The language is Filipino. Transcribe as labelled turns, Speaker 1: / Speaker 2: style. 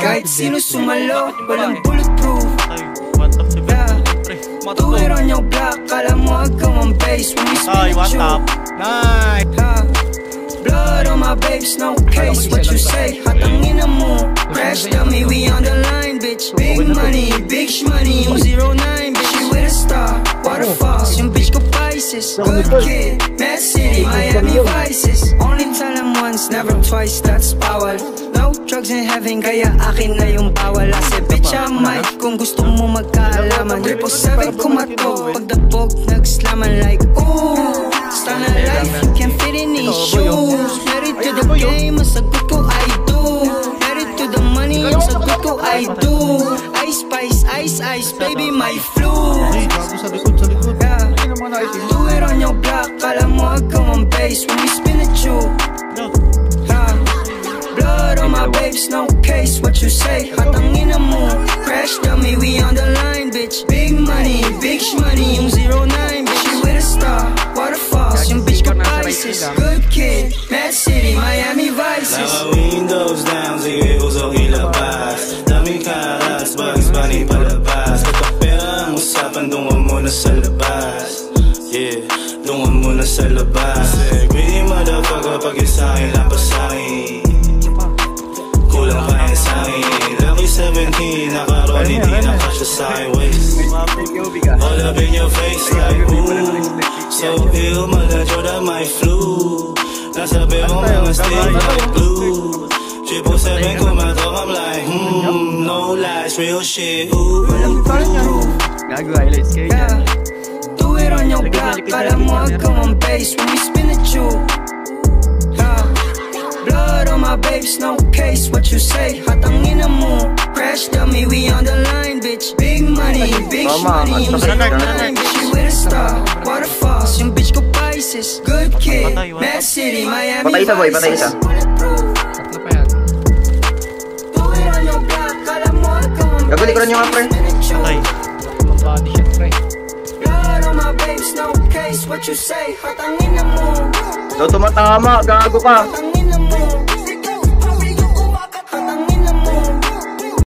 Speaker 1: Kahit sino sumalo, walang bulletproof. Do it on your block, kala mo ikaw ang base when we spin at you. Blood on my babes, no case, what you say? Hatangin na mo, crash dummy, we on the line, bitch. Big money, big shmoney, yung 09, bitch. She with a star, waterfalls, yung bitch ko Pisces. Good kid, Mad City, Miami Vices. Only tell them once, never twice, that's power. No drugs in heaven, kaya akin na yung bawal. I said, bitch, I'm Mike, kung gusto mo magkaalaman. 777 kumato, pagdabog, nagslaman like, ooh. Style of life, you can't fit in these shoes. Married to the game, ang sagot ko, I do. Married to the money, ang sagot ko, I do. Ice spice, ice ice, baby, my flu. Yeah. Do it on your block, kala mo ikaw ang base when we spin at you. Blood on my babes, no case, what you say? Hatangin na mo, crash dummy, we on the line, bitch. Big money, big shmoney, yung 09, bitch. She with a star, waterfalls, yung bitch ko Pisces. Good kid, Mad City, Miami Vices.
Speaker 2: Mga windows down, sige usok ilabas. Daming karas, Bugs Bunny palabas. Kapag pera ang usapan, dungan muna sa labas. Yeah, dungan muna sa labas. Greedy motherfucker, pag isahin, lapasahin. Kulang pa yan sa'kin. Lucky 17, nakaroon, hindi nakasya sa'kin waist. All up in your face like ooh. So ill, maladyo na my flu. Nasabi mo mga stick like glue. 777 kumatok, I'm like no lies, real shit. Ooh.
Speaker 3: Gago, highlights kayo dyan.
Speaker 1: Do it on your block, kala mo ikaw ang base when we spin at you. Blood on my babes, no case, what you say? Hatangin na mo, crash dummy, we on the line, bitch. Big money, big shmoney, yung 09, bitch. She with a star, waterfalls, yung bitch ko Pisces. Good kid, Mad City, Miami Vices.
Speaker 3: Patay isa. Tatlo pa yan.
Speaker 1: Do it on your block, kala mo ikaw ang base.
Speaker 3: Gagawin ko rin yung apre.
Speaker 4: Patay.
Speaker 3: Body shot, pre.
Speaker 1: Blood on my babes, no case, what you say? Hatangin na mo.
Speaker 3: Daw tumatama, gago ka.
Speaker 1: Hatangin na mo.